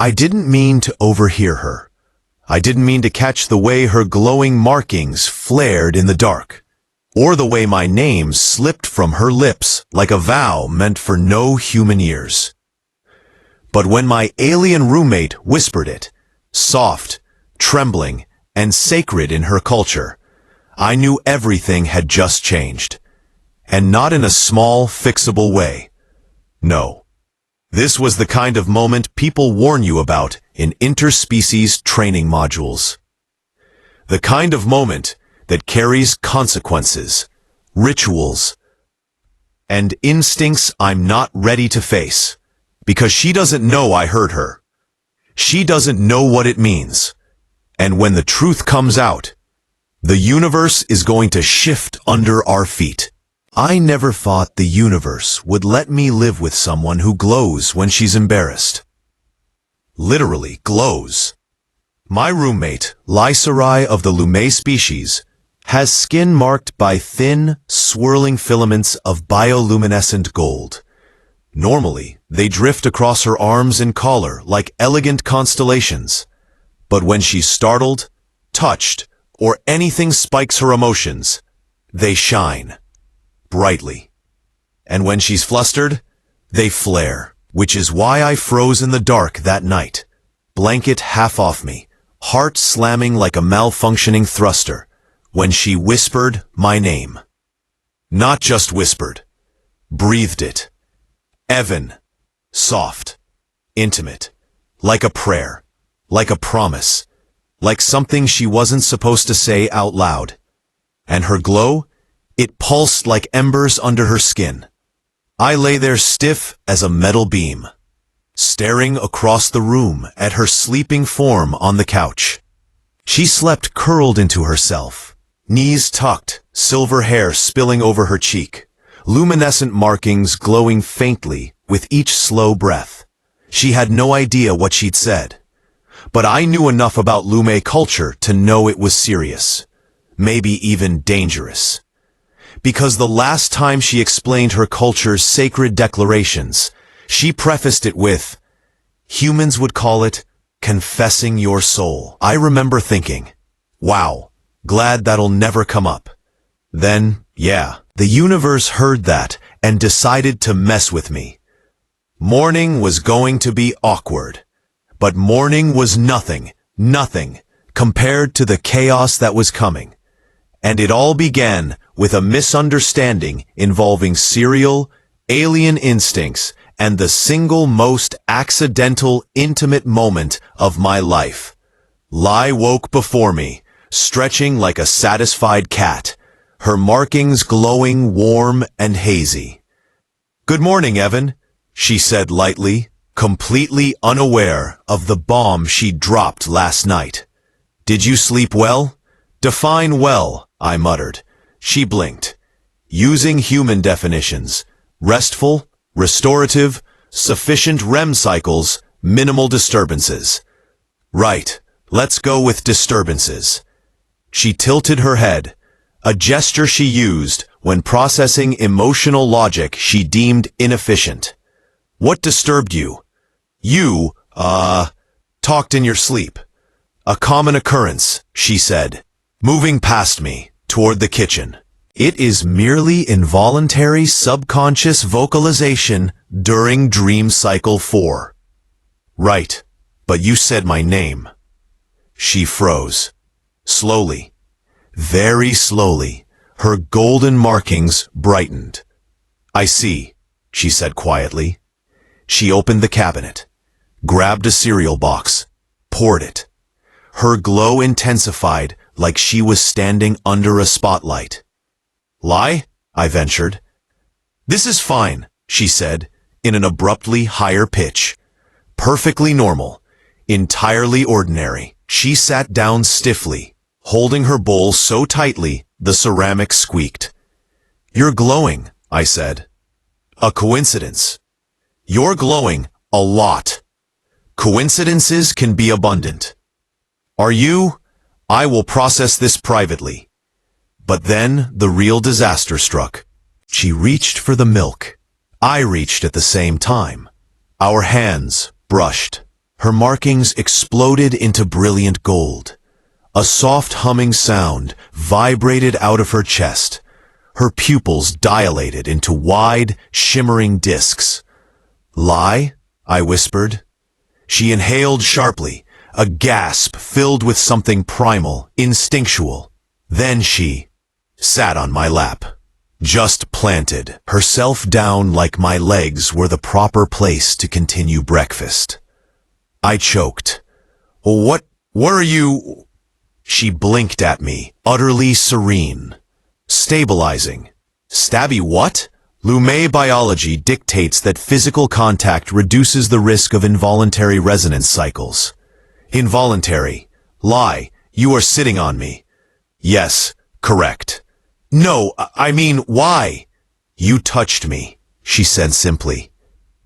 I didn't mean to overhear her. I didn't mean to catch the way her glowing markings flared in the dark, or the way my name slipped from her lips like a vow meant for no human ears. But when my alien roommate whispered it, soft, trembling, and sacred in her culture, I knew everything had just changed. And not in a small, fixable way. No. This was the kind of moment people warn you about in interspecies training modules. The kind of moment that carries consequences, rituals, and instincts I'm not ready to face, because she doesn't know I hurt her. She doesn't know what it means. And when the truth comes out, the universe is going to shift under our feet. I never thought the universe would let me live with someone who glows when she's embarrassed. Literally glows. My roommate, Lysarai of the Lume species, has skin marked by thin, swirling filaments of bioluminescent gold. Normally, they drift across her arms and collar like elegant constellations. But when she's startled, touched, or anything spikes her emotions, they shine. Brightly. And when she's flustered, they flare, which is why I froze in the dark that night, blanket half off me, heart slamming like a malfunctioning thruster, when she whispered my name. Not just whispered, breathed it. Evan. Soft. Intimate. Like a prayer. Like a promise. Like something she wasn't supposed to say out loud. And her glow? It pulsed like embers under her skin. I lay there stiff as a metal beam, staring across the room at her sleeping form on the couch. She slept curled into herself, knees tucked, silver hair spilling over her cheek, luminescent markings glowing faintly with each slow breath. She had no idea what she'd said, but I knew enough about Lume culture to know it was serious, maybe even dangerous. Because the last time she explained her culture's sacred declarations, she prefaced it with, humans would call it confessing your soul. I remember thinking, wow, glad that'll never come up. Then, yeah, the universe heard that and decided to mess with me. Morning was going to be awkward, but morning was nothing compared to the chaos that was coming. And it all began with a misunderstanding involving serial, alien instincts and the single most accidental, intimate moment of my life. Lai woke before me, stretching like a satisfied cat, her markings glowing warm and hazy. "Good morning, Evan," she said lightly, completely unaware of the bomb she dropped last night. "Did you sleep well?" "Define well," I muttered. She blinked. "Using human definitions. Restful, restorative, sufficient REM cycles, minimal disturbances." "Right, let's go with disturbances." She tilted her head, a gesture she used when processing emotional logic she deemed inefficient. "What disturbed you?" "You, talked in your sleep." "A common occurrence," she said, moving past me, toward the kitchen. "It is merely involuntary subconscious vocalization during dream cycle 4. "Right, but you said my name." She froze. Slowly, very slowly, her golden markings brightened. "I see," she said quietly. She opened the cabinet, grabbed a cereal box, poured it. Her glow intensified like she was standing under a spotlight. "Lie?" I ventured. "This is fine," she said, in an abruptly higher pitch. "Perfectly normal. Entirely ordinary." She sat down stiffly, holding her bowl so tightly the ceramic squeaked. "You're glowing," I said. "A coincidence." "You're glowing a lot. Coincidences can be abundant." "Are you?" "I will process this privately." But then the real disaster struck. She reached for the milk. I reached at the same time. Our hands brushed. Her markings exploded into brilliant gold. A soft humming sound vibrated out of her chest. Her pupils dilated into wide, shimmering discs. "Lie?" I whispered. She inhaled sharply, a gasp filled with something primal, instinctual. Then she sat on my lap, just planted, herself down like my legs were the proper place to continue breakfast. I choked. What are you?" She blinked at me, utterly serene. "Stabilizing." "Stabby what?" Lumet biology dictates that physical contact reduces the risk of involuntary resonance cycles. Involuntary. Lie. You are sitting on me. Yes, correct. No, I mean, why? You touched me, she said simply.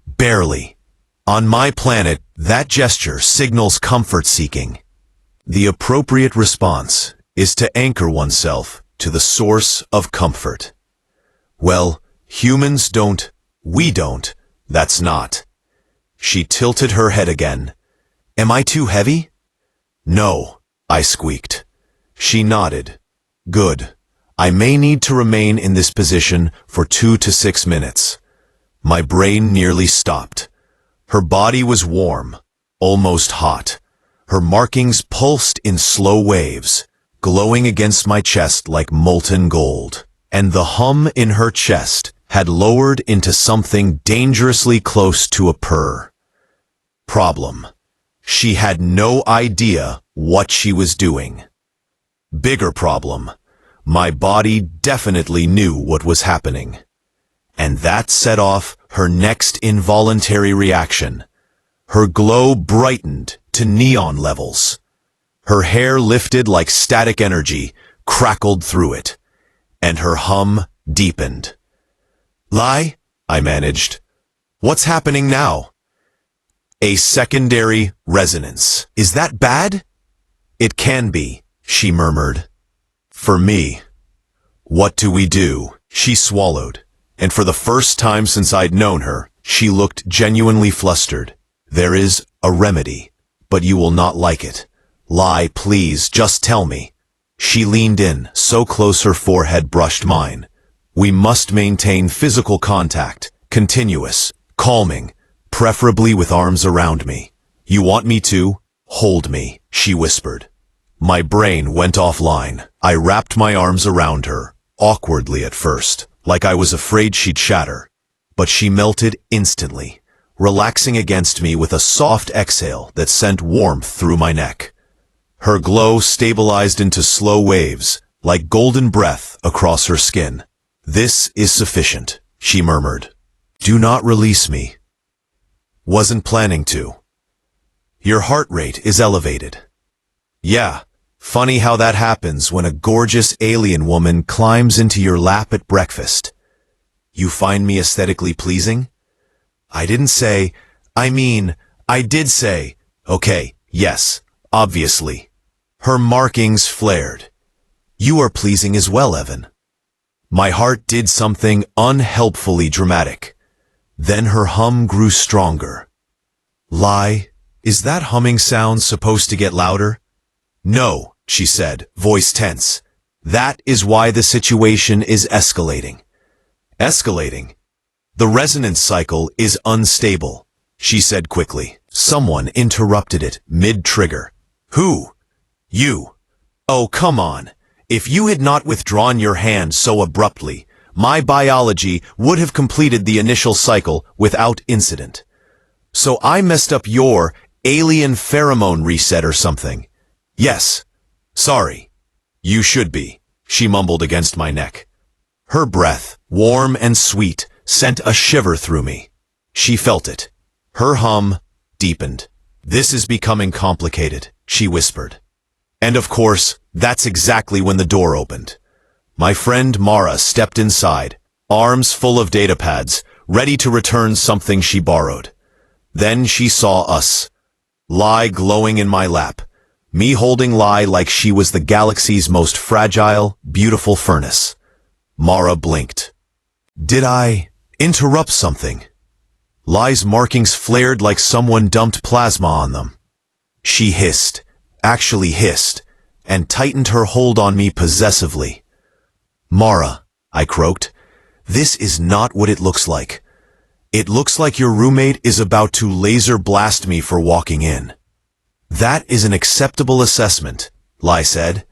Barely. On my planet, that gesture signals comfort-seeking. The appropriate response is to anchor oneself to the source of comfort. Well, humans don't, we don't, that's not. She tilted her head again. Am I too heavy? No, I squeaked. She nodded. Good. I may need to remain in this position for 2 to 6 minutes. My brain nearly stopped. Her body was warm, almost hot. Her markings pulsed in slow waves, glowing against my chest like molten gold. And the hum in her chest had lowered into something dangerously close to a purr. Problem. She had no idea what she was doing. Bigger problem. My body definitely knew what was happening. And that set off her next involuntary reaction. Her glow brightened to neon levels. Her hair lifted like static energy, crackled through it. And her hum deepened. Lie? I managed. What's happening now? A secondary resonance. Is that bad? It can be, she murmured. For me. What do we do? She swallowed, and for the first time since I'd known her, she looked genuinely flustered. There is a remedy, but you will not like it. Lie, please, just tell me. She leaned in, so close her forehead brushed mine. We must maintain physical contact, continuous, calming, preferably with arms around me. You want me to? Hold me, she whispered. My brain went offline. I wrapped my arms around her, awkwardly at first, like I was afraid she'd shatter. But she melted instantly, relaxing against me with a soft exhale that sent warmth through my neck. Her glow stabilized into slow waves, like golden breath across her skin. This is sufficient, she murmured. Do not release me. Wasn't planning to. Your heart rate is elevated. Yeah, funny how that happens when a gorgeous alien woman climbs into your lap at breakfast. You find me aesthetically pleasing? I didn't say, I did say, okay, yes, obviously. Her markings flared. You are pleasing as well, Evan. My heart did something unhelpfully dramatic. Then her hum grew stronger. Lie, is that humming sound supposed to get louder? No, she said, voice tense. That is why the situation is escalating. Escalating? The resonance cycle is unstable, she said quickly. Someone interrupted it mid-trigger. Who? You. Oh, come on. If you had not withdrawn your hand so abruptly, my biology would have completed the initial cycle without incident. So I messed up your alien pheromone reset or something. Yes. Sorry. You should be, she mumbled against my neck. Her breath, warm and sweet, sent a shiver through me. She felt it. Her hum deepened. This is becoming complicated, she whispered. And of course, that's exactly when the door opened. My friend Mara stepped inside, arms full of data pads, ready to return something she borrowed. Then she saw us. Lie glowing in my lap, me holding Lie like she was the galaxy's most fragile, beautiful furnace. Mara blinked. Did I interrupt something? Lai's markings flared like someone dumped plasma on them. She hissed, actually hissed, and tightened her hold on me possessively. "Mara," I croaked, "this is not what it looks like. It looks like your roommate is about to laser blast me for walking in." "That is an acceptable assessment," Lai said.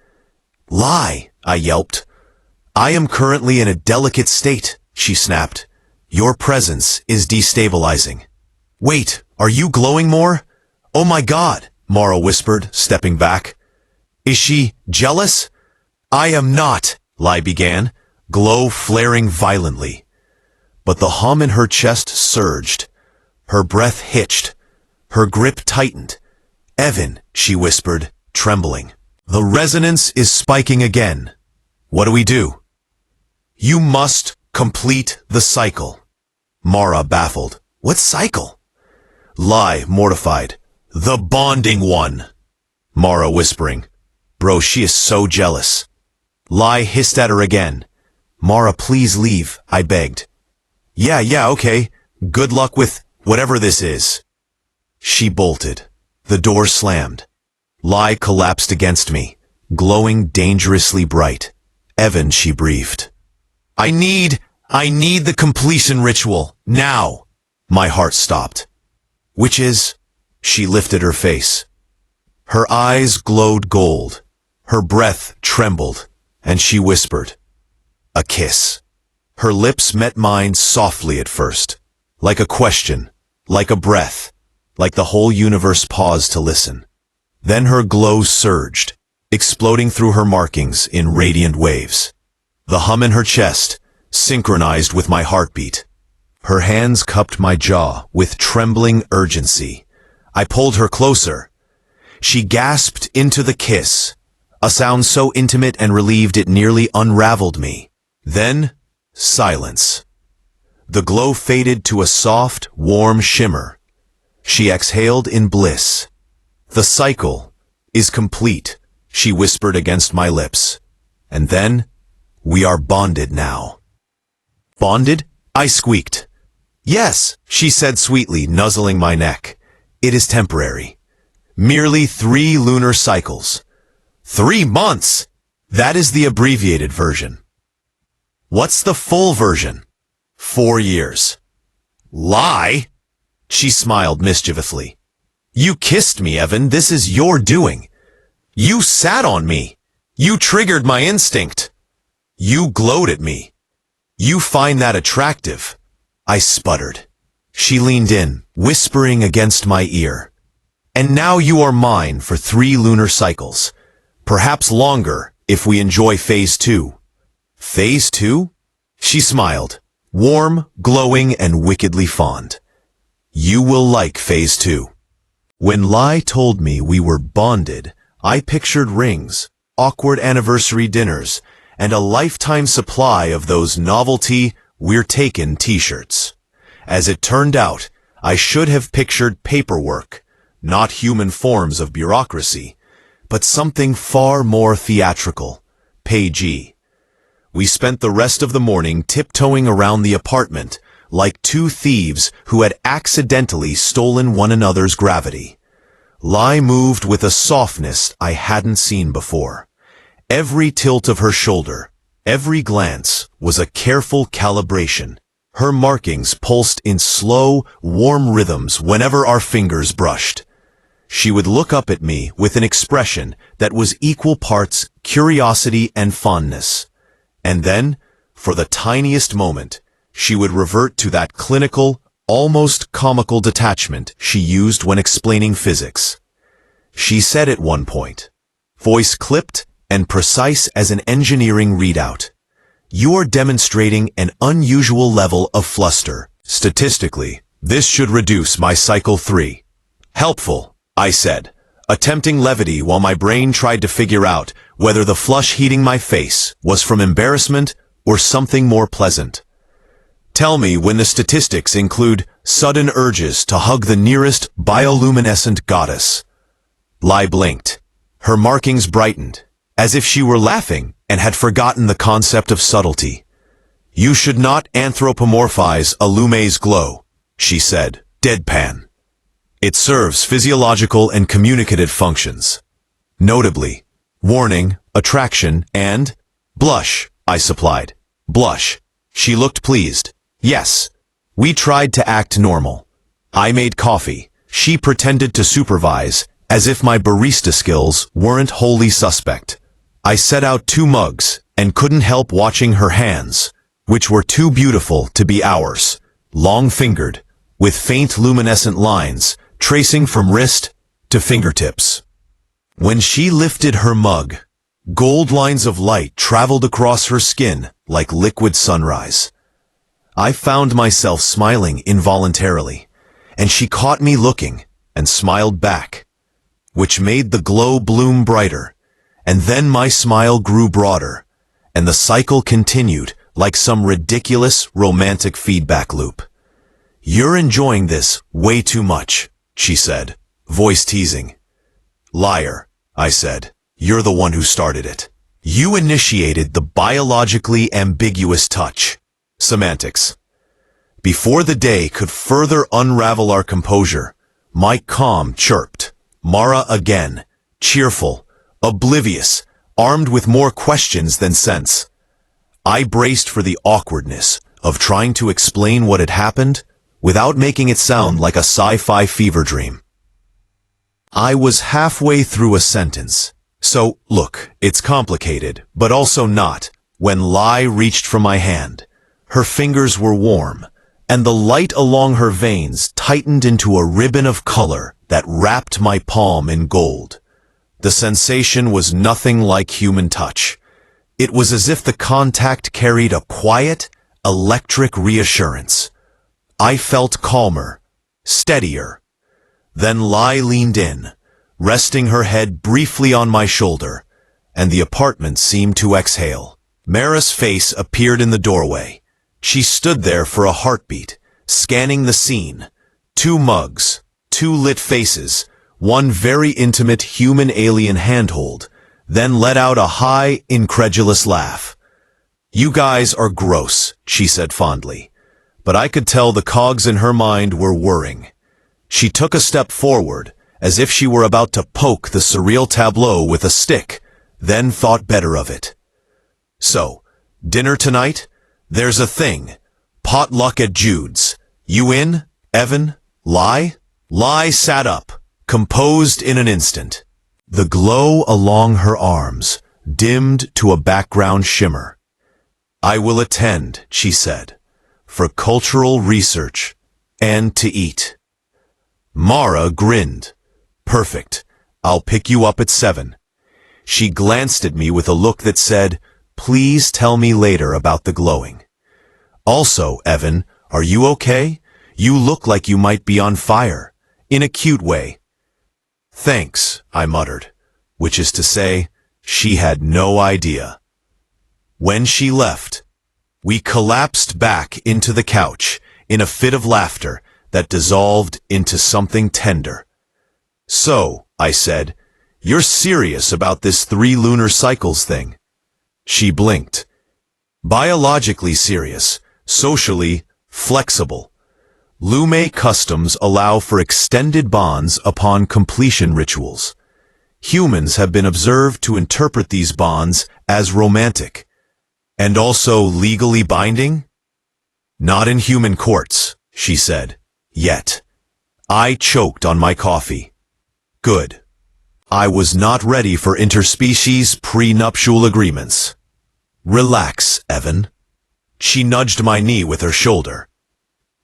"Lai," I yelped. "I am currently in a delicate state," she snapped. "Your presence is destabilizing." "Wait, are you glowing more?" "Oh my God," Mara whispered, stepping back. "Is she jealous?" "I am not," Lai began, glow flaring violently. But the hum in her chest surged. Her breath hitched. Her grip tightened. "Evan," she whispered, trembling. "The resonance is spiking again. What do we do?" "You must complete the cycle." Mara baffled. "What cycle?" Lai mortified. "The bonding one." Mara whispering. "Bro, she is so jealous." Lai hissed at her again. "Mara, please leave," I begged. Yeah, okay. Good luck with whatever this is." She bolted. The door slammed. Lai collapsed against me, glowing dangerously bright. "Evan," she breathed. I need the completion ritual, now." My heart stopped. "Which is?" She lifted her face. Her eyes glowed gold. Her breath trembled, and she whispered, "A kiss." Her lips met mine softly at first, like a question, like a breath, like the whole universe paused to listen. Then her glow surged, exploding through her markings in radiant waves. The hum in her chest synchronized with my heartbeat. Her hands cupped my jaw with trembling urgency. I pulled her closer. She gasped into the kiss, a sound so intimate and relieved it nearly unraveled me. Then, silence. The glow faded to a soft, warm shimmer. She exhaled in bliss. "The cycle is complete," she whispered against my lips. And then, "We are bonded now." "Bonded?" I squeaked. "Yes," she said sweetly, nuzzling my neck. "It is temporary. Merely 3 lunar cycles." 3 months! That is the abbreviated version. What's the full version? 4 years. Lie? She smiled mischievously. "You kissed me, Evan. This is your doing. You sat on me. You triggered my instinct. You glowed at me. You find that attractive." I sputtered. She leaned in, whispering against my ear. "And now you are mine for 3 lunar cycles. Perhaps longer if we enjoy Phase 2. "Phase 2? She smiled, warm, glowing, and wickedly fond. "You will like Phase 2. When Lai told me we were bonded, I pictured rings, awkward anniversary dinners, and a lifetime supply of those novelty "We're Taken" t-shirts. As it turned out, I should have pictured paperwork, not human forms of bureaucracy, but something far more theatrical, pagey. We spent the rest of the morning tiptoeing around the apartment, like 2 thieves who had accidentally stolen one another's gravity. Lai moved with a softness I hadn't seen before. Every tilt of her shoulder, every glance, was a careful calibration. Her markings pulsed in slow, warm rhythms whenever our fingers brushed. She would look up at me with an expression that was equal parts curiosity and fondness. And then, for the tiniest moment, she would revert to that clinical, almost comical detachment she used when explaining physics. She said at one point, voice clipped and precise as an engineering readout, "You are demonstrating an unusual level of fluster. Statistically, this should reduce my cycle 3. "Helpful," I said, attempting levity while my brain tried to figure out whether the flush heating my face was from embarrassment or something more pleasant. "Tell me when the statistics include sudden urges to hug the nearest bioluminescent goddess." Lai blinked. Her markings brightened, as if she were laughing and had forgotten the concept of subtlety. "You should not anthropomorphize a Lume's glow," she said, deadpan. It serves physiological and communicative functions. Notably, warning, attraction, and blush, I supplied. Blush. She looked pleased. Yes. We tried to act normal. I made coffee. She pretended to supervise, as if my barista skills weren't wholly suspect. I set out 2 mugs, and couldn't help watching her hands, which were too beautiful to be ours, long-fingered, with faint luminescent lines tracing from wrist to fingertips. When she lifted her mug, gold lines of light traveled across her skin like liquid sunrise. I found myself smiling involuntarily, and she caught me looking and smiled back, which made the glow bloom brighter, and then my smile grew broader, and the cycle continued like some ridiculous romantic feedback loop. "You're enjoying this way too much," she said, voice teasing. "Liar," I said. "You're the one who started it. You initiated the biologically ambiguous touch." Semantics. Before the day could further unravel our composure, my calm chirped. Mara again, cheerful, oblivious, armed with more questions than sense. I braced for the awkwardness of trying to explain what had happened without making it sound like a sci-fi fever dream. I was halfway through a sentence. "So, look, it's complicated, but also not," when Lai reached for my hand. Her fingers were warm, and the light along her veins tightened into a ribbon of color that wrapped my palm in gold. The sensation was nothing like human touch. It was as if the contact carried a quiet, electric reassurance. I felt calmer, steadier. Then Lai leaned in, resting her head briefly on my shoulder, and the apartment seemed to exhale. Mara's face appeared in the doorway. She stood there for a heartbeat, scanning the scene. 2 mugs, 2 lit faces, 1 very intimate human alien handhold, then let out a high, incredulous laugh. "You guys are gross," she said fondly, but I could tell the cogs in her mind were whirring. She took a step forward, as if she were about to poke the surreal tableau with a stick, then thought better of it. "So, dinner tonight? There's a thing. Potluck at Jude's. You in, Evan? Lai?" Lai sat up, composed in an instant. The glow along her arms dimmed to a background shimmer. "I will attend," she said, "for cultural research and to eat." Mara grinned. "Perfect. I'll pick you up at 7. She glanced at me with a look that said, "Please tell me later about the glowing. Also, Evan, are you okay? You look like you might be on fire, in a cute way." "Thanks," I muttered, which is to say, she had no idea. When she left, we collapsed back into the couch in a fit of laughter that dissolved into something tender. "So," I said, "you're serious about this 3 lunar cycles thing?" She blinked. "Biologically serious, socially flexible. Lume customs allow for extended bonds upon completion rituals. Humans have been observed to interpret these bonds as romantic, and also legally binding." "Not in human courts," she said, "yet." I choked on my coffee. Good. I was not ready for interspecies prenuptial agreements. "Relax, Evan." She nudged my knee with her shoulder.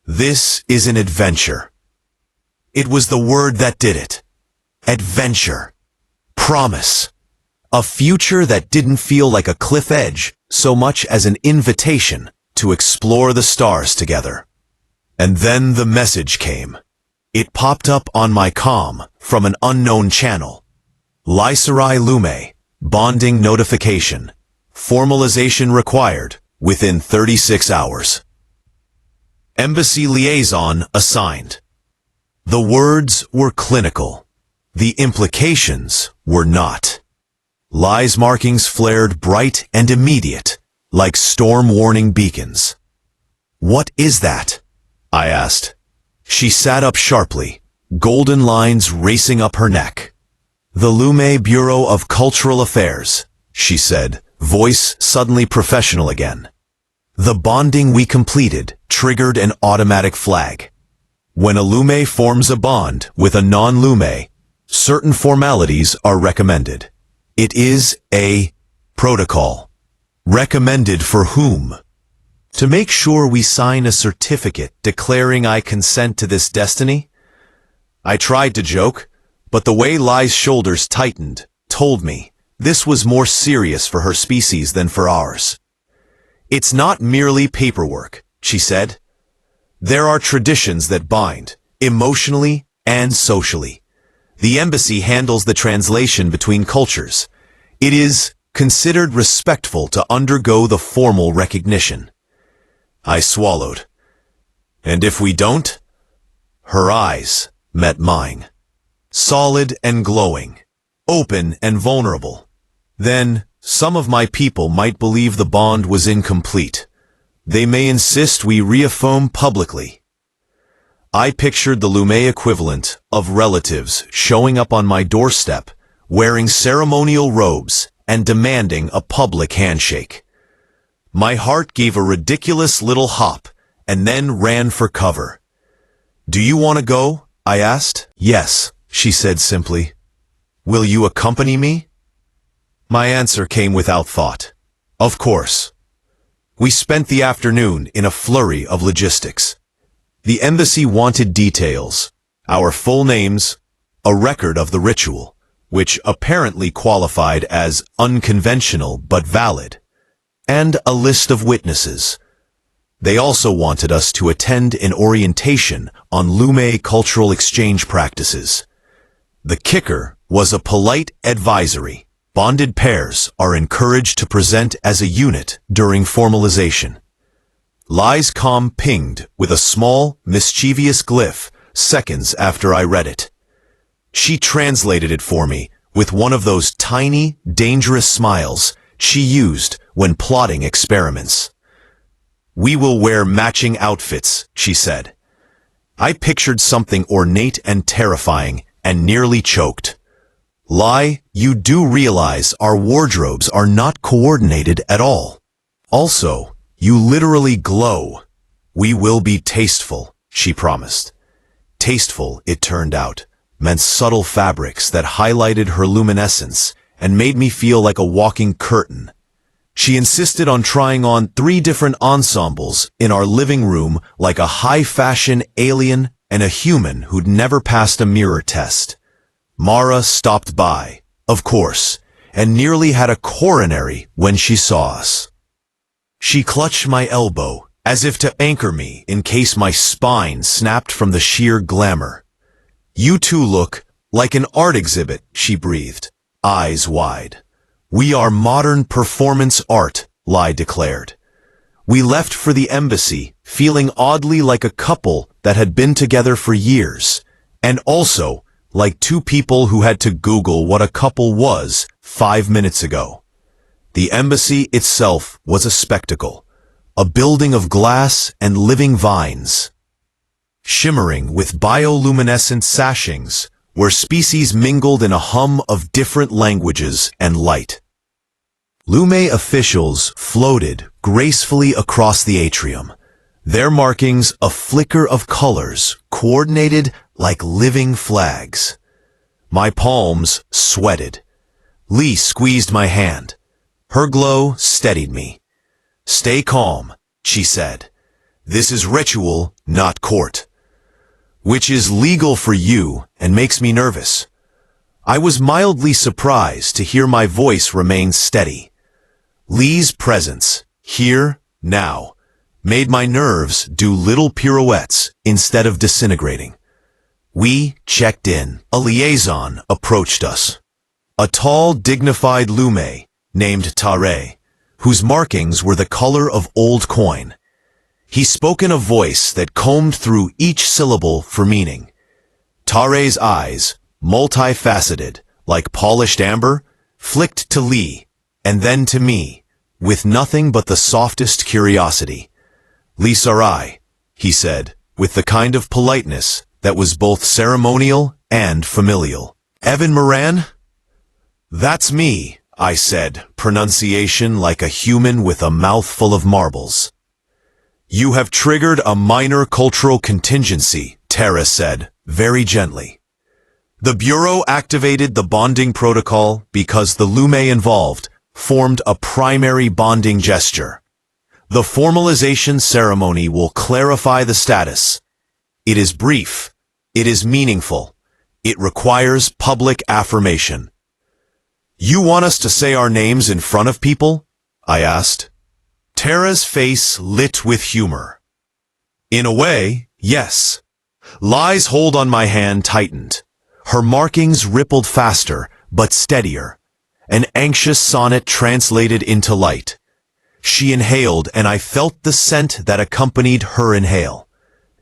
"This is an adventure." It was the word that did it. Adventure. Promise. A future that didn't feel like a cliff edge so much as an invitation to explore the stars together. And then the message came. It popped up on my comm from an unknown channel. Lysarai Lume, bonding notification. Formalization required within 36 hours. Embassy liaison assigned. The words were clinical. The implications were not. Lai's markings flared bright and immediate, like storm warning beacons. "What is that?" I asked. She sat up sharply, golden lines racing up her neck. "The Lume Bureau of Cultural Affairs," she said, voice suddenly professional again. The bonding we completed triggered an automatic flag. When a Lume forms a bond with a non-Lume, certain formalities are recommended. It is a protocol. Recommended for whom? To make sure we sign a certificate declaring I consent to this destiny? I tried to joke, but the way Lai's shoulders tightened told me this was more serious for her species than for ours. "It's not merely paperwork," she said. "There are traditions that bind, emotionally and socially. The embassy handles the translation between cultures. It is considered respectful to undergo the formal recognition." I swallowed. "And if we don't?" Her eyes met mine. Solid and glowing, open and vulnerable. "Then some of my people might believe the bond was incomplete. They may insist we reaffirm publicly." I pictured the Lume equivalent of relatives showing up on my doorstep, wearing ceremonial robes and demanding a public handshake. My heart gave a ridiculous little hop and then ran for cover. "Do you want to go?" I asked. "Yes," she said simply. "Will you accompany me?" My answer came without thought. Of course. We spent the afternoon in a flurry of logistics. The embassy wanted details, our full names, a record of the ritual, which apparently qualified as unconventional but valid, and a list of witnesses. They also wanted us to attend an orientation on Lume cultural exchange practices. The kicker was a polite advisory. Bonded pairs are encouraged to present as a unit during formalization. Lai's comm pinged with a small, mischievous glyph seconds after I read it. She translated it for me with one of those tiny, dangerous smiles she used when plotting experiments. "We will wear matching outfits," she said. I pictured something ornate and terrifying and nearly choked. "Lai, you do realize our wardrobes are not coordinated at all. Also, you literally glow." "We will be tasteful," she promised. Tasteful, it turned out, meant subtle fabrics that highlighted her luminescence and made me feel like a walking curtain. She insisted on trying on 3 different ensembles in our living room like a high-fashion alien and a human who'd never passed a mirror test. Mara stopped by, of course, and nearly had a coronary when she saw us. She clutched my elbow, as if to anchor me in case my spine snapped from the sheer glamour. "You two look like an art exhibit," she breathed, eyes wide. "We are modern performance art," Lai declared. We left for the embassy, feeling oddly like a couple that had been together for years, and also like 2 people who had to Google what a couple was 5 minutes ago. The embassy itself was a spectacle, a building of glass and living vines, shimmering with bioluminescent sashings, where species mingled in a hum of different languages and light. Lume officials floated gracefully across the atrium, their markings a flicker of colors coordinated like living flags. My palms sweated. Lee squeezed my hand. Her glow steadied me. "Stay calm," she said. "This is ritual, not court." "Which is legal for you and makes me nervous." I was mildly surprised to hear my voice remain steady. Lee's presence, here, now, made my nerves do little pirouettes instead of disintegrating. We checked in. A liaison approached us. A tall, dignified Lume named Tare, whose markings were the color of old coin. He spoke in a voice that combed through each syllable for meaning. Tare's eyes, multifaceted, like polished amber, flicked to Lee, and then to me, with nothing but the softest curiosity. "Lee Sarai," he said, with the kind of politeness that was both ceremonial and familial. "Evan Moran?" "That's me," I said, pronunciation like a human with a mouthful of marbles. "You have triggered a minor cultural contingency," Tara said, very gently. The Bureau activated the bonding protocol because the Lume involved formed a primary bonding gesture. The formalization ceremony will clarify the status. It is brief. It is meaningful. It requires public affirmation. "You want us to say our names in front of people?" I asked. Tara's face lit with humor. "In a way, yes." Lai's hold on my hand tightened. Her markings rippled faster, but steadier. An anxious sonnet translated into light. She inhaled, and I felt the scent that accompanied her inhale.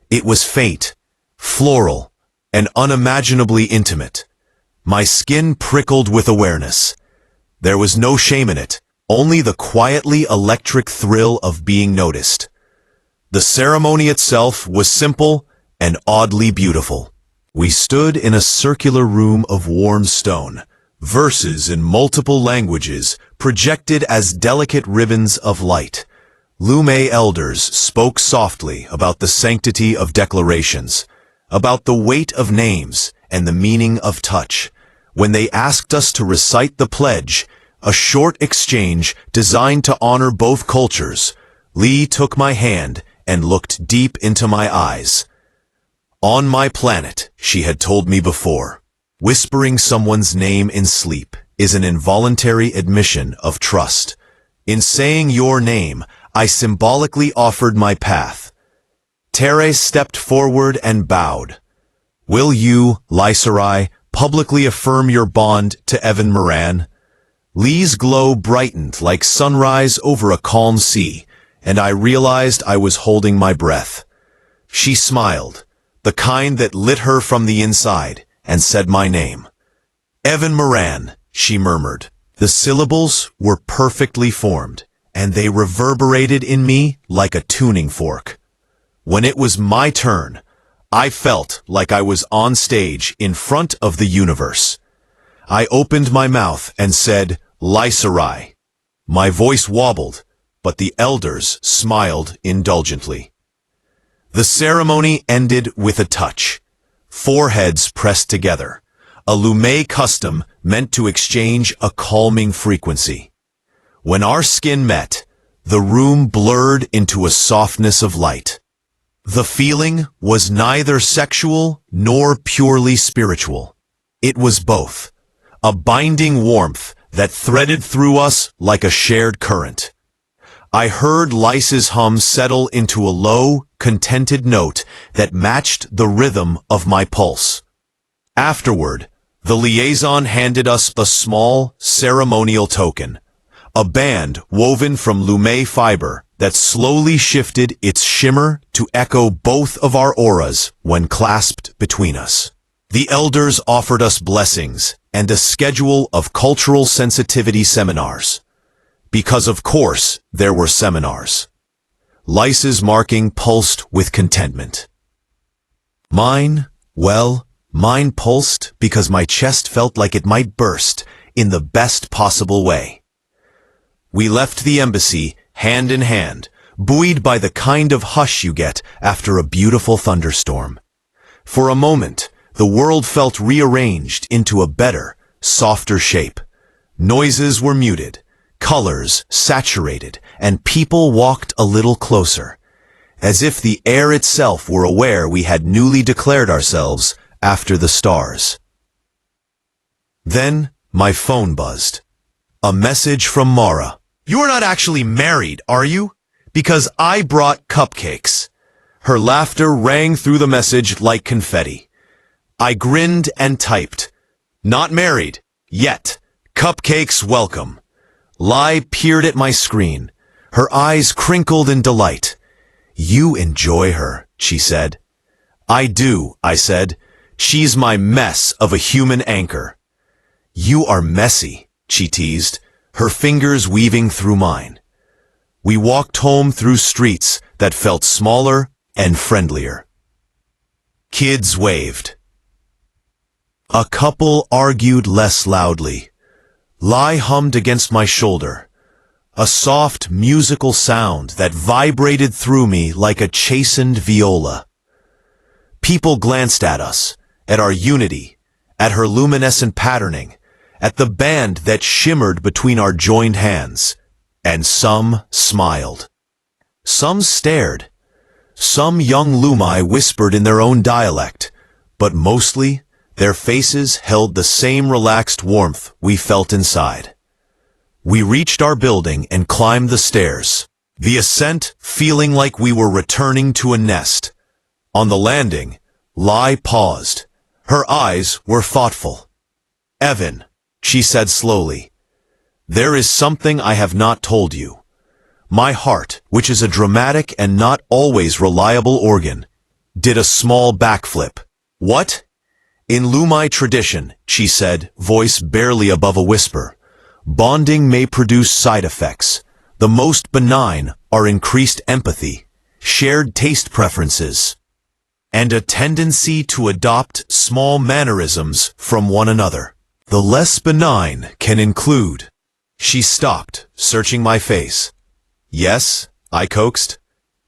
It was faint, floral, and unimaginably intimate. My skin prickled with awareness. There was no shame in it, only the quietly electric thrill of being noticed. The ceremony itself was simple and oddly beautiful. We stood in a circular room of warm stone, verses in multiple languages projected as delicate ribbons of light. Lume elders spoke softly about the sanctity of declarations, about the weight of names and the meaning of touch. When they asked us to recite the pledge, a short exchange designed to honor both cultures, Lee took my hand and looked deep into my eyes. "On my planet," she had told me before, whispering someone's name in sleep is an involuntary admission of trust. In saying your name, I symbolically offered my path. Tere stepped forward and bowed. "Will you, Lysarai, publicly affirm your bond to Evan Moran?" Lee's glow brightened like sunrise over a calm sea, and I realized I was holding my breath. She smiled, the kind that lit her from the inside, and said my name. "Evan Moran," she murmured. The syllables were perfectly formed, and they reverberated in me like a tuning fork. When it was my turn, I felt like I was on stage in front of the universe. I opened my mouth and said, "Lysarai." My voice wobbled, but the elders smiled indulgently. The ceremony ended with a touch. Foreheads pressed together, a Lume custom meant to exchange a calming frequency. When our skin met, the room blurred into a softness of light. The feeling was neither sexual nor purely spiritual. It was both, a binding warmth that threaded through us like a shared current. I heard Lysa's hum settle into a low, contented note that matched the rhythm of my pulse. Afterward, the liaison handed us a small, ceremonial token, a band woven from Lume fiber that slowly shifted its shimmer to echo both of our auras when clasped between us. The elders offered us blessings and a schedule of cultural sensitivity seminars. Because of course, there were seminars. Lysa's marking pulsed with contentment. Mine pulsed because my chest felt like it might burst in the best possible way. We left the embassy hand in hand, buoyed by the kind of hush you get after a beautiful thunderstorm. For a moment, the world felt rearranged into a better, softer shape. Noises were muted, colors saturated, and people walked a little closer, as if the air itself were aware we had newly declared ourselves after the stars. Then my phone buzzed. A message from Mara. "You are not actually married, are you? Because I brought cupcakes." Her laughter rang through the message like confetti. I grinned and typed, "Not married, yet. Cupcakes welcome." Lai peered at my screen. Her eyes crinkled in delight. "You enjoy her," she said. "I do," I said. "She's my mess of a human anchor." "You are messy," she teased, her fingers weaving through mine. We walked home through streets that felt smaller and friendlier. Kids waved. A couple argued less loudly. Lai hummed against my shoulder, a soft musical sound that vibrated through me like a chastened viola. People glanced at us, at our unity, at her luminescent patterning, at the band that shimmered between our joined hands, and some smiled. Some stared. Some young Lumai whispered in their own dialect, but mostly their faces held the same relaxed warmth we felt inside. We reached our building and climbed the stairs, the ascent feeling like we were returning to a nest. On the landing, Lai paused. Her eyes were thoughtful. "Evan," she said slowly, "there is something I have not told you. My heart, which is a dramatic and not always reliable organ, did a small backflip." "What?" "In Lumai tradition," she said, voice barely above a whisper, "bonding may produce side effects. The most benign are increased empathy, shared taste preferences, and a tendency to adopt small mannerisms from one another. The less benign can include—" She stopped, searching my face. "Yes," I coaxed.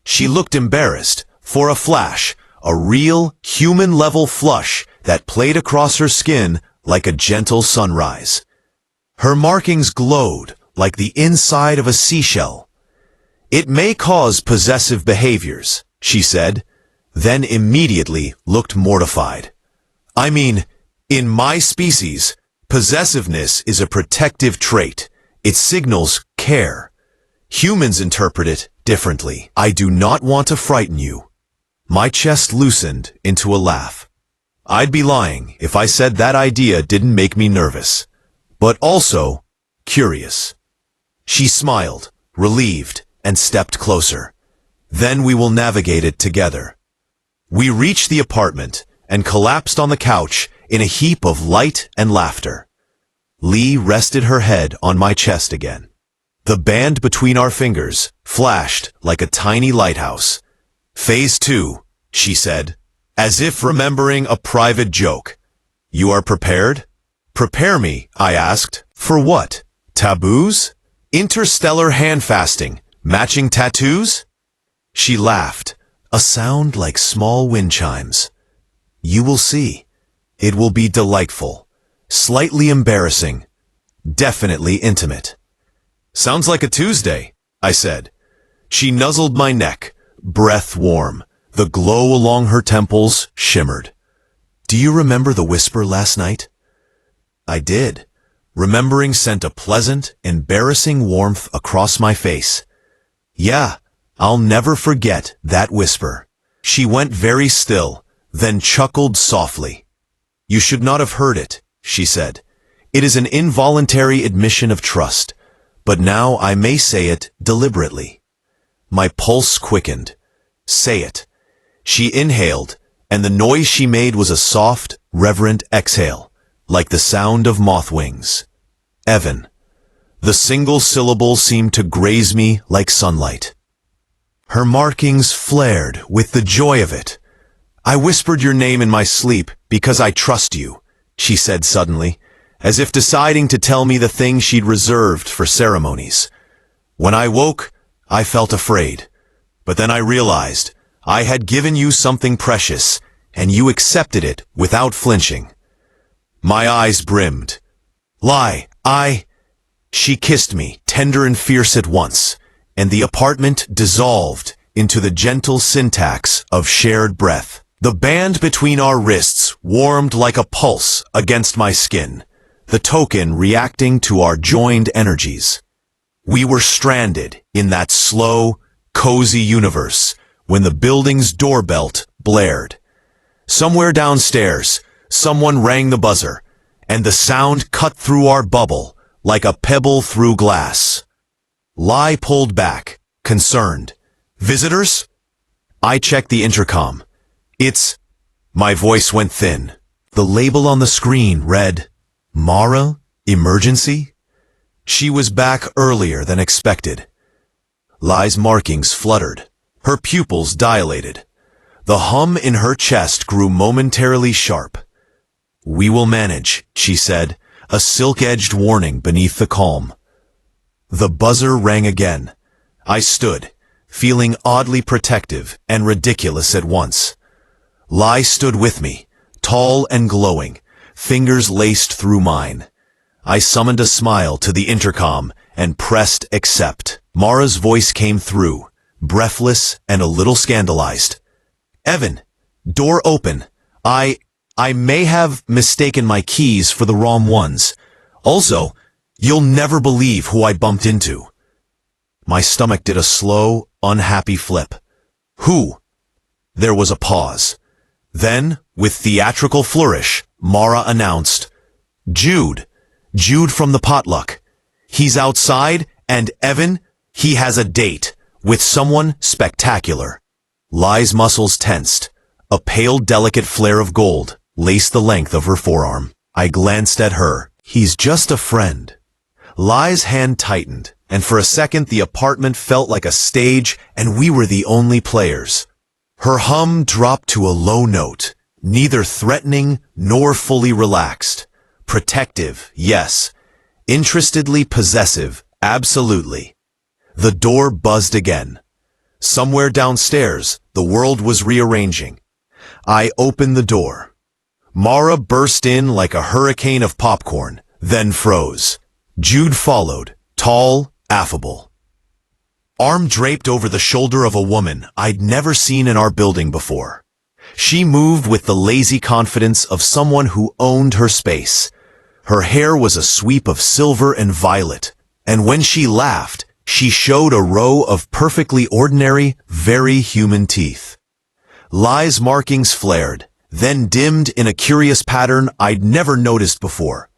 She looked embarrassed. For a flash, a real, human-level flush that played across her skin like a gentle sunrise. Her markings glowed like the inside of a seashell. "It may cause possessive behaviors," she said, then immediately looked mortified. "I mean, in my species, possessiveness is a protective trait. It signals care. Humans interpret it differently. I do not want to frighten you." My chest loosened into a laugh. I'd be lying if I said that idea didn't make me nervous, but also curious. She smiled, relieved, and stepped closer. "Then we will navigate it together." We reached the apartment and collapsed on the couch in a heap of light and laughter. Lee rested her head on my chest again. The band between our fingers flashed like a tiny lighthouse. "Phase 2, she said, as if remembering a private joke. "You are prepared?" "Prepare me," I asked. "For what? Taboos? Interstellar hand fasting? Matching tattoos?" She laughed, a sound like small wind chimes. "You will see. It will be delightful, slightly embarrassing, definitely intimate." "Sounds like a Tuesday," I said. She nuzzled my neck, breath warm. The glow along her temples shimmered. "Do you remember the whisper last night?" I did. Remembering sent a pleasant, embarrassing warmth across my face. "Yeah, I'll never forget that whisper." She went very still, then chuckled softly. "You should not have heard it," she said. "It is an involuntary admission of trust, but now I may say it deliberately." My pulse quickened. "Say it." She inhaled, and the noise she made was a soft, reverent exhale, like the sound of moth wings. "Evan." The single syllable seemed to graze me like sunlight. Her markings flared with the joy of it. "I whispered your name in my sleep because I trust you," she said suddenly, as if deciding to tell me the thing she'd reserved for ceremonies. "When I woke, I felt afraid, but then I realized I had given you something precious, and you accepted it without flinching." My eyes brimmed. "Lie, She kissed me, tender and fierce at once, and the apartment dissolved into the gentle syntax of shared breath. The band between our wrists warmed like a pulse against my skin, the token reacting to our joined energies. We were stranded in that slow, cozy universe when the building's doorbell blared. Somewhere downstairs, someone rang the buzzer, and the sound cut through our bubble like a pebble through glass. Lai pulled back, concerned. "Visitors?" I checked the intercom. "It's—" My voice went thin. The label on the screen read, "Mara? Emergency?" She was back earlier than expected. Lai's markings fluttered. Her pupils dilated. The hum in her chest grew momentarily sharp. "We will manage," she said, a silk-edged warning beneath the calm. The buzzer rang again. I stood, feeling oddly protective and ridiculous at once. Lai stood with me, tall and glowing, fingers laced through mine. I summoned a smile to the intercom and pressed accept. Mara's voice came through, breathless and a little scandalized. "Evan, door open. I may have mistaken my keys for the wrong ones. Also, you'll never believe who I bumped into." My stomach did a slow, unhappy flip. "Who?" There was a pause. Then, with theatrical flourish, Mara announced, "Jude. Jude from the potluck. He's outside, and Evan, he has a date with someone spectacular." Lai's muscles tensed. A pale, delicate flare of gold laced the length of her forearm. I glanced at her. "He's just a friend." Lai's hand tightened, and for a second the apartment felt like a stage and we were the only players. Her hum dropped to a low note, neither threatening nor fully relaxed. Protective, yes. Interestedly possessive, absolutely. The door buzzed again. Somewhere downstairs, the world was rearranging. I opened the door. Mara burst in like a hurricane of popcorn, then froze. Jude followed, tall, affable. Arm draped over the shoulder of a woman I'd never seen in our building before. She moved with the lazy confidence of someone who owned her space. Her hair was a sweep of silver and violet, and when she laughed, she showed a row of perfectly ordinary, very human teeth. Lai's markings flared, then dimmed in a curious pattern I'd never noticed before.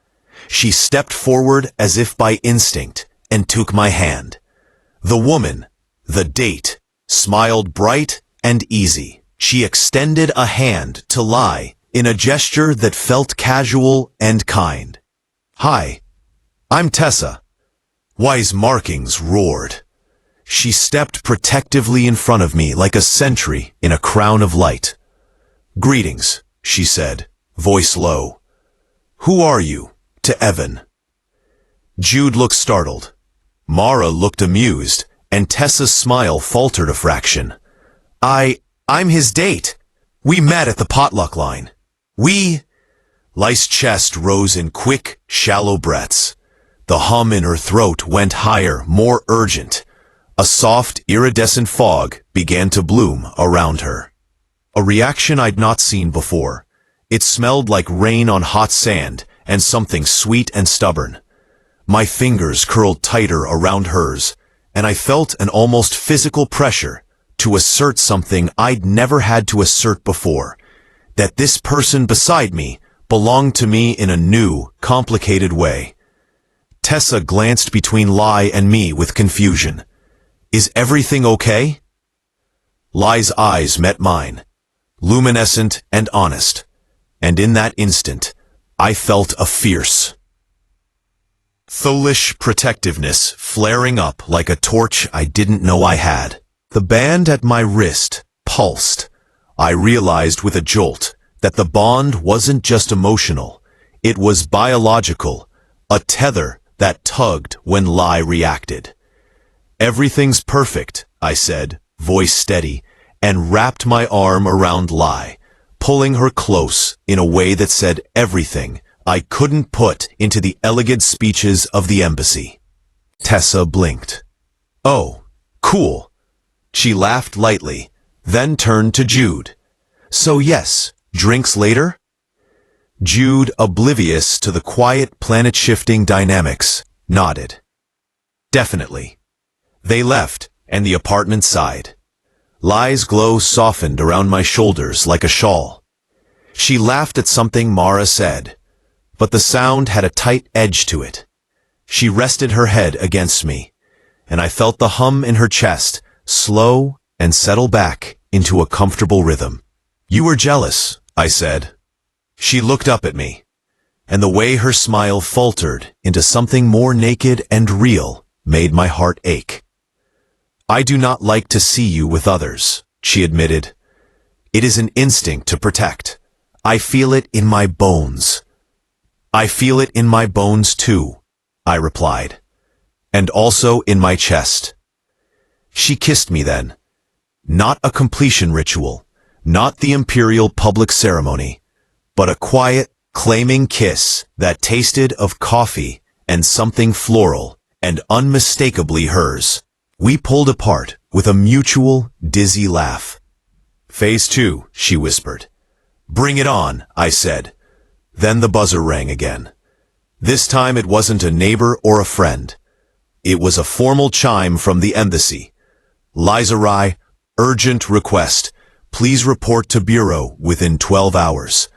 She stepped forward as if by instinct and took my hand. The woman, the date, smiled bright and easy. She extended a hand to Lai in a gesture that felt casual and kind. "Hi, I'm Tessa." Lai's markings roared. She stepped protectively in front of me like a sentry in a crown of light. "Greetings," she said, voice low. "Who are you?" to Evan. Jude looked startled. Mara looked amused, and Tessa's smile faltered a fraction. I'm his date. We met at the potluck line. Lai's chest rose in quick, shallow breaths. The hum in her throat went higher, more urgent. A soft, iridescent fog began to bloom around her. A reaction I'd not seen before. It smelled like rain on hot sand and something sweet and stubborn. My fingers curled tighter around hers, and I felt an almost physical pressure to assert something I'd never had to assert before, that this person beside me belonged to me in a new, complicated way. Tessa glanced between Lai and me with confusion. "Is everything okay?" Lai's eyes met mine, luminescent and honest, and in that instant, I felt a fierce, thoughtless protectiveness flaring up like a torch I didn't know I had. The band at my wrist pulsed. I realized with a jolt that the bond wasn't just emotional, it was biological, a tether that tugged when Lai reacted. "Everything's perfect," I said, voice steady, and wrapped my arm around Lai, pulling her close in a way that said everything I couldn't put into the elegant speeches of the embassy. Tessa blinked. "Oh, cool." She laughed lightly, then turned to Jude. "So yes, drinks later?" Jude, oblivious to the quiet planet-shifting dynamics, nodded. "Definitely." They left, and the apartment sighed. Lai's glow softened around my shoulders like a shawl. She laughed at something Mara said, but the sound had a tight edge to it. She rested her head against me, and I felt the hum in her chest slow and settle back into a comfortable rhythm. "You were jealous," I said. She looked up at me, and the way her smile faltered into something more naked and real made my heart ache. "I do not like to see you with others," she admitted. It is an instinct to protect. I feel it in my bones. I feel it in my bones too, I replied. And also in my chest. She kissed me then. Not a completion ritual, not the imperial public ceremony, but a quiet, claiming kiss that tasted of coffee and something floral and unmistakably hers. We pulled apart with a mutual, dizzy laugh. Phase 2, she whispered. Bring it on, I said. Then the buzzer rang again. This time it wasn't a neighbor or a friend. It was a formal chime from the embassy. Liza Rai, urgent request. Please report to Bureau within 12 hours.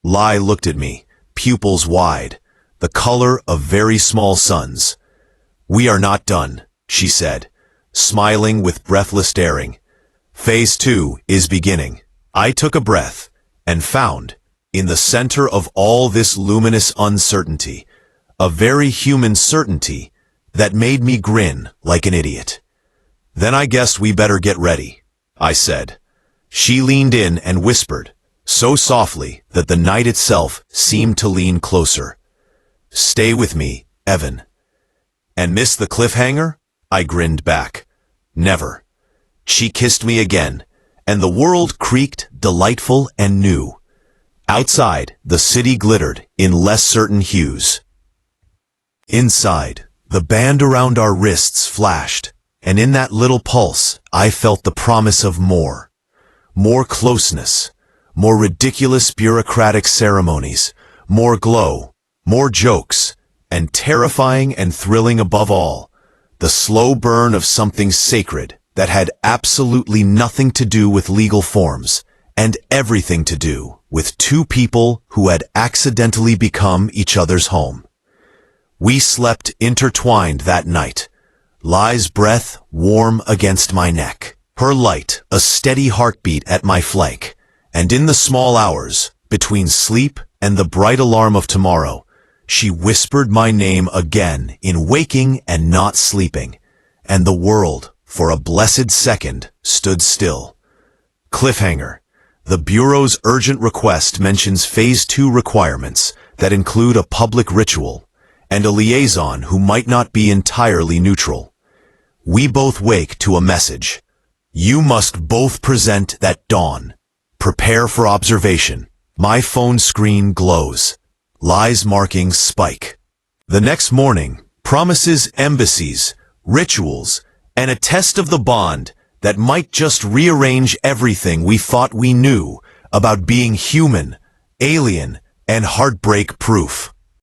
Lai looked at me, pupils wide, the color of very small suns. We are not done, she said, smiling with breathless daring. Phase 2 is beginning. I took a breath and found, in the center of all this luminous uncertainty, a very human certainty that made me grin like an idiot. Then I guess we better get ready, I said. She leaned in and whispered, so softly that the night itself seemed to lean closer. Stay with me, Evan. And miss the cliffhanger? I grinned back. Never. She kissed me again, and the world creaked delightful and new. Outside, the city glittered in less certain hues. Inside, the band around our wrists flashed, and in that little pulse, I felt the promise of more. More closeness, more ridiculous bureaucratic ceremonies, more glow, more jokes, and terrifying and thrilling above all, the slow burn of something sacred that had absolutely nothing to do with legal forms, and everything to do with two people who had accidentally become each other's home. We slept intertwined that night, Lai's breath warm against my neck, her light a steady heartbeat at my flank, and in the small hours, between sleep and the bright alarm of tomorrow, she whispered my name again in waking and not sleeping, and the world, for a blessed second, stood still. Cliffhanger. The Bureau's urgent request mentions Phase 2 requirements that include a public ritual and a liaison who might not be entirely neutral. We both wake to a message. You must both present at dawn. Prepare for observation. My phone screen glows. Lai's markings spike. The next morning promises embassies, rituals, and a test of the bond that might just rearrange everything we thought we knew about being human, alien, and heartbreak-proof.